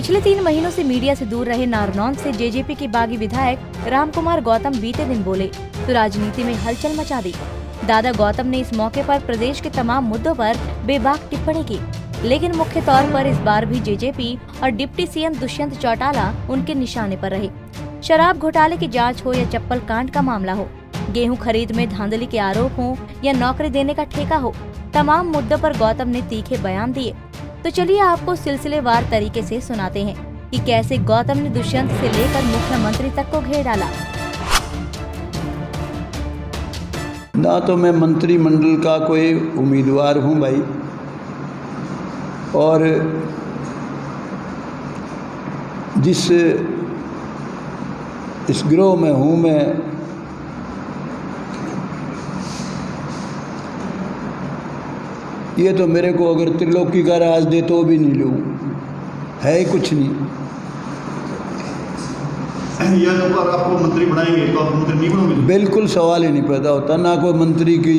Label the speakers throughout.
Speaker 1: पिछले 3 महीनों से मीडिया से दूर रहे नारनौंद से जेजेपी के बागी विधायक रामकुमार गौतम बीते दिन बोले तो राजनीति में हलचल मचा दी। दादा गौतम ने इस मौके पर प्रदेश के तमाम मुद्दों पर बेबाक टिप्पणी की, लेकिन मुख्य तौर पर इस बार भी जेजेपी और डिप्टी सीएम दुष्यंत चौटाला उनके निशाने पर रहे। शराब घोटाले की जांच हो या चप्पल कांड का मामला हो, गेहूं खरीद में धांधली के आरोप हो या नौकरी देने का ठेका हो, तमाम मुद्दों पर गौतम ने तीखे बयान दिए। तो चलिए आपको सिलसिलेवार तरीके से सुनाते हैं कि कैसे गौतम ने दुष्यंत से लेकर मुख्यमंत्री तक को घेर डाला।
Speaker 2: ना तो मैं मंत्रिमंडल का कोई उम्मीदवार हूँ भाई, और जिस इस गिरोह में हूँ मैं, ये तो मेरे को अगर त्रिलोकी का राज दे तो भी नहीं लूँ, है ही कुछ नहीं।
Speaker 3: या तो आपको मंत्री बनाएंगे तो आप मंत्री नहीं बनोगे?
Speaker 2: बिल्कुल सवाल ही नहीं पैदा होता, ना कोई मंत्री की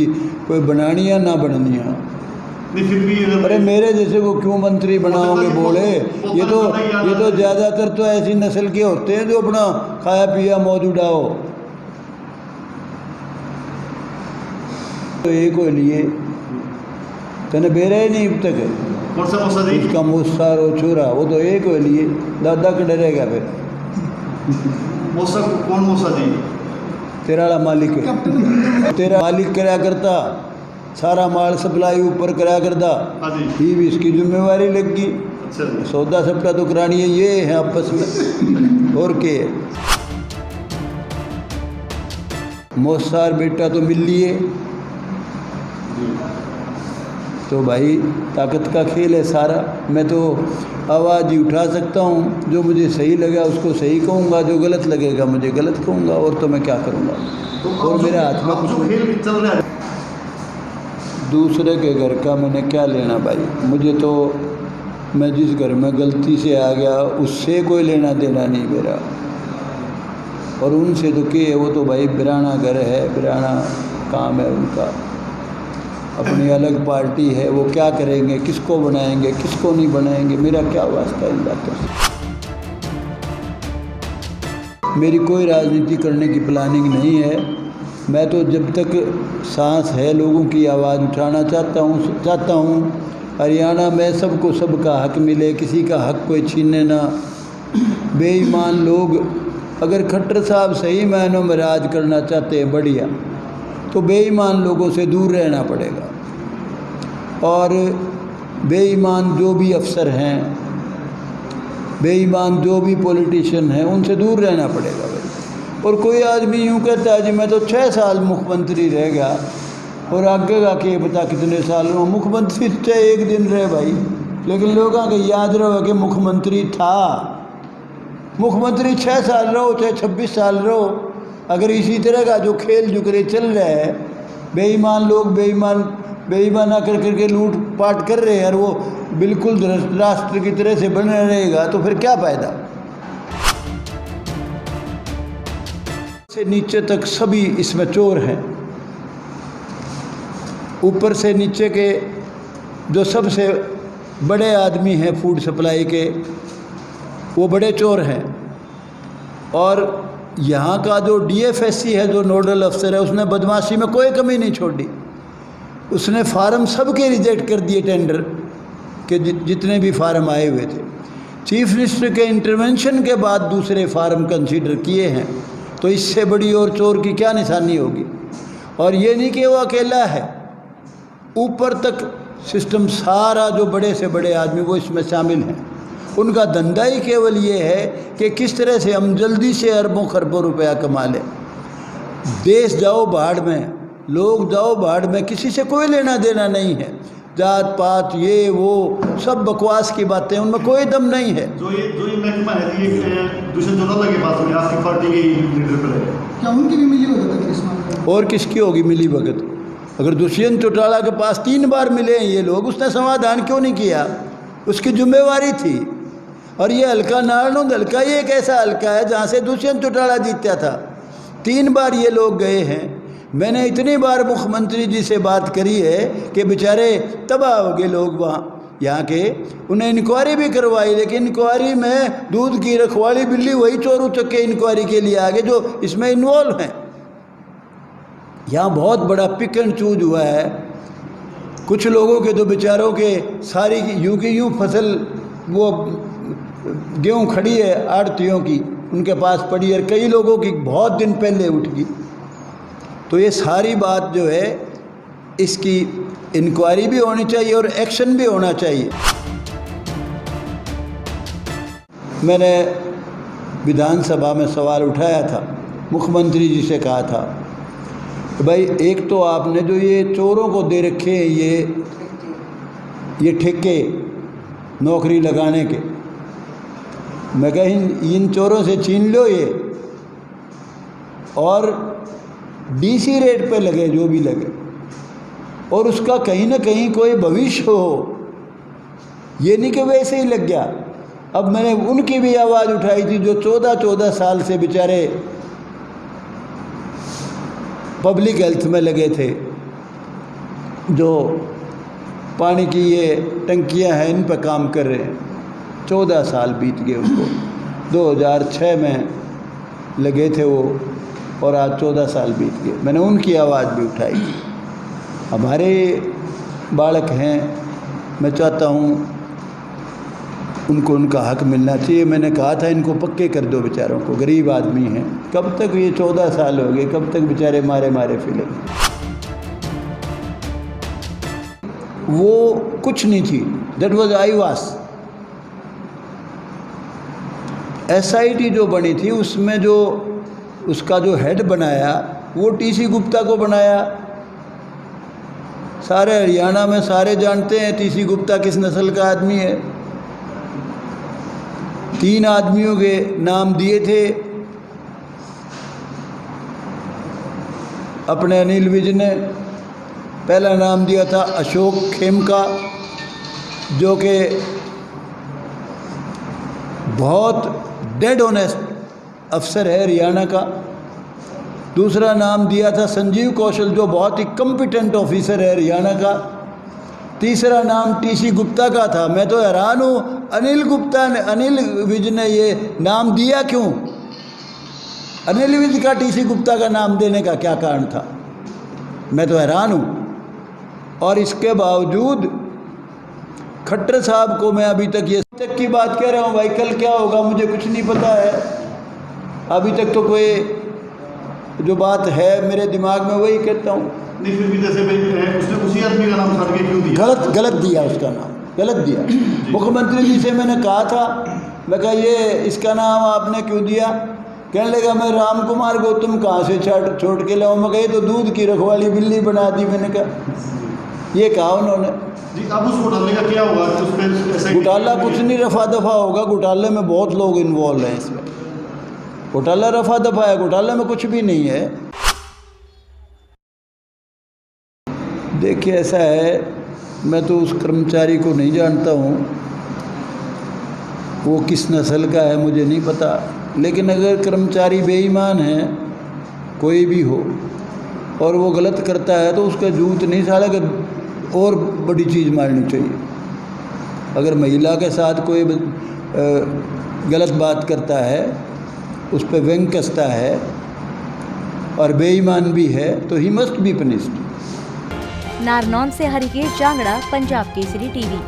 Speaker 2: कोई बनानी है ना बननी है।
Speaker 3: नहीं फिर भी
Speaker 2: अरे मेरे जैसे को क्यों मंत्री बनाओगे बोले? ये तो ज़्यादातर तो ऐसी नस्ल के होते हैं जो अपना खाया पिया मौज उड़ाओ। तो एक को लिए तने बेरा ही नहीं अब तक उसका मुस्सा रो छोरा, वो तो एक हो लिए दादा के डरेगा। फिर
Speaker 3: मौसा कौन मौसा जी?
Speaker 2: तेरा वाला मालिक है, तेरा मालिक कराया करता, सारा माल सप्लाई ऊपर कराया करता, ही भी इसकी जिम्मेवारी लगी। सौदा सप्टा तो करानी है, ये है आपस में और के मौसार बेटा तो मिल लिए। तो भाई ताकत का खेल है सारा। मैं तो आवाज़ ही उठा सकता हूँ, जो मुझे सही लगा उसको सही कहूँगा, जो गलत लगेगा मुझे गलत कहूँगा, और तो मैं क्या करूँगा। और मेरे हाथ में कुछ
Speaker 3: चल रहा है।
Speaker 2: दूसरे के घर का मैंने क्या लेना भाई? मुझे तो मैं जिस घर में गलती से आ गया उससे कोई लेना देना नहीं मेरा, और उनसे तो क्या है, वो तो भाई बिराना घर है, बिराना काम है उनका, अपनी अलग पार्टी है, वो क्या करेंगे, किसको बनाएंगे किसको नहीं बनाएंगे, मेरा क्या वास्ता इन बातों से। मेरी कोई राजनीति करने की प्लानिंग नहीं है। मैं तो जब तक सांस है लोगों की आवाज़ उठाना चाहता हूँ। हरियाणा में सबको सबका हक मिले, किसी का हक कोई छीने ना। बेईमान लोग, अगर खट्टर साहब सही मायनों में राज करना चाहते हैं बढ़िया, तो बेईमान लोगों से दूर रहना पड़ेगा, और बेईमान जो भी अफसर हैं, बेईमान जो भी पॉलिटिशियन हैं, उनसे दूर रहना पड़ेगा भाई। और कोई आदमी यूँ कहता है जी मैं तो 6 साल मुख्यमंत्री रह गया, और आगे का के पता कितने साल रहो मुख्यमंत्री, चाहे एक दिन रहे भाई, लेकिन लोगों को याद रहो कि मुख्यमंत्री था। मुख्यमंत्री 6 साल रहो चाहे 26 साल रहो, अगर इसी तरह का जो खेल जुकरे चल रहा है, बेईमान लोग बेईमाना करके लूट पाट कर रहे हैं, और वो बिल्कुल राष्ट्र की तरह से बने रहेगा, तो फिर क्या फायदा। से नीचे तक सभी इसमें चोर हैं। ऊपर से नीचे के जो सबसे बड़े आदमी हैं फूड सप्लाई के, वो बड़े चोर हैं। और यहाँ का जो DFSC है, जो नोडल अफसर है, उसने बदमाशी में कोई कमी नहीं छोड़ी। उसने फार्म सबके रिजेक्ट कर दिए, टेंडर के जितने भी फार्म आए हुए थे। चीफ मिनिस्टर के इंटरवेंशन के बाद दूसरे फार्म कंसीडर किए हैं, तो इससे बड़ी और चोर की क्या निशानी होगी। और ये नहीं कि वो अकेला है, ऊपर तक सिस्टम सारा जो बड़े से बड़े आदमी वो इसमें शामिल हैं। उनका धंधा ही केवल ये है कि किस तरह से हम जल्दी से अरबों खरबों रुपया कमा लें। देश जाओ भाड़ में, लोग जाओ भाड़ में, किसी से कोई लेना देना नहीं है। जात पात ये वो सब बकवास की बातें, उनमें कोई दम नहीं है।
Speaker 3: जो ये महकमा है, ये दुष्यंत चौटाला के पास में, आपकी पार्टी के लीडर पर है, क्या उनकी भी मिली भगत है इस मामले में?
Speaker 2: और किसकी होगी मिली भगत? अगर दुष्यंत चौटाला के पास 3 बार मिले हैं ये लोग, उसने समाधान क्यों नहीं किया? उसकी जिम्मेवारी थी। और ये हल्का नारनौंद हल्का ही एक ऐसा हल्का है जहाँ से दुष्यंत चौटाला जीता था। 3 बार ये लोग गए हैं। मैंने इतनी बार मुख्यमंत्री जी से बात करी है कि बेचारे तबाह हो गए लोग वहाँ। यहाँ के, उन्हें इंक्वायरी भी करवाई, लेकिन इंक्वायरी में दूध की रखवाली बिल्ली वही चोर उचक के इंक्वायरी के लिए आगे जो इसमें इन्वॉल्व हैं। यहाँ बहुत बड़ा पिक एंड चूज हुआ है। कुछ लोगों के तो बेचारों के सारी यूं की यूं फसल, वो गेहूँ खड़ी है आड़तियों की, उनके पास पड़ी है, कई लोगों की बहुत दिन पहले उठ गई। तो ये सारी बात जो है, इसकी इंक्वायरी भी होनी चाहिए और एक्शन भी होना चाहिए। मैंने विधानसभा में सवाल उठाया था, मुख्यमंत्री जी से कहा था भाई एक तो आपने जो ये चोरों को दे रखे हैं ये ठेके नौकरी लगाने के, मैं कहीं इन चोरों से छीन लो ये, और डीसी रेट पे लगे जो भी लगे, और उसका कहीं ना कहीं कोई भविष्य हो, ये नहीं कि वैसे ही लग गया। अब मैंने उनकी भी आवाज़ उठाई थी जो 14-14 साल से बेचारे पब्लिक हेल्थ में लगे थे, जो पानी की ये टंकियां हैं इन पर काम कर रहे हैं। 14 साल बीत गए उसको, 2006 में लगे थे वो, और आज 14 साल बीत गए। मैंने उनकी आवाज़ भी उठाई थी। हमारे बालक हैं, मैं चाहता हूँ उनको उनका हक मिलना चाहिए। मैंने कहा था इनको पक्के कर दो, बेचारों को, गरीब आदमी हैं। कब तक ये 14 साल हो गए, कब तक बेचारे मारे मारे फिरेंगे। वो कुछ नहीं थी, दैट वाज आईवास। SIT जो बनी थी उसमें जो उसका जो हेड बनाया वो TC गुप्ता को बनाया। सारे हरियाणा में सारे जानते हैं TC गुप्ता किस नस्ल का आदमी है। 3 आदमियों के नाम दिए थे अपने अनिल विज ने। पहला नाम दिया था अशोक खेमका, जो कि बहुत डेड ऑनेस्ट अफसर है हरियाणा का। दूसरा नाम दिया था संजीव कौशल, जो बहुत ही कॉम्पिटेंट ऑफिसर है हरियाणा का। तीसरा नाम TC गुप्ता का था। मैं तो हैरान हूँ अनिल विज ने ये नाम दिया क्यों? अनिल विज का TC गुप्ता का नाम देने का क्या कारण था? मैं तो हैरान हूँ। और इसके बावजूद खट्टर साहब को मैं अभी तक ये तक की बात कह रहा हूँ भाई, कल क्या होगा मुझे कुछ नहीं पता है। अभी तक तो कोई जो बात है मेरे दिमाग में वही कहता हूँ।
Speaker 3: नहीं फिर भी जैसे उसने उसी आदमी का नाम छाट के क्यों दिया?
Speaker 2: गलत दिया, उसका नाम गलत दिया। मुख्यमंत्री जी से मैंने कहा था, मैं कहा ये इसका नाम आपने क्यों दिया? कहने लगा मैं राम कुमार गौतम कहाँ से छोड़ के लाऊं? मैं कहा ये तो दूध की रखवाली बिल्ली बना दी। मैंने कहा, ये कहा उन्होंने।
Speaker 3: जी अब उस घोटाले का क्या होगा?
Speaker 2: घोटाला कुछ नहीं, रफा दफा होगा। घोटाले में बहुत लोग इन्वॉल्व हैं इसमें। घोटाला रफा दफा है, घोटाले में कुछ भी नहीं है। देखिए ऐसा है, मैं तो उस कर्मचारी को नहीं जानता हूँ, वो किस नस्ल का है मुझे नहीं पता। लेकिन अगर कर्मचारी बेईमान है, कोई भी हो, और वो गलत करता है तो उसका जूत नहीं साला कर और बड़ी चीज़ मारनी चाहिए। अगर महिला के साथ कोई गलत बात करता है, उस पर व्यंग कसता है और बेईमान भी है, तो he must be punished.
Speaker 1: Narnaund से हरिकेश जांगड़ा, पंजाब केसरी टीवी।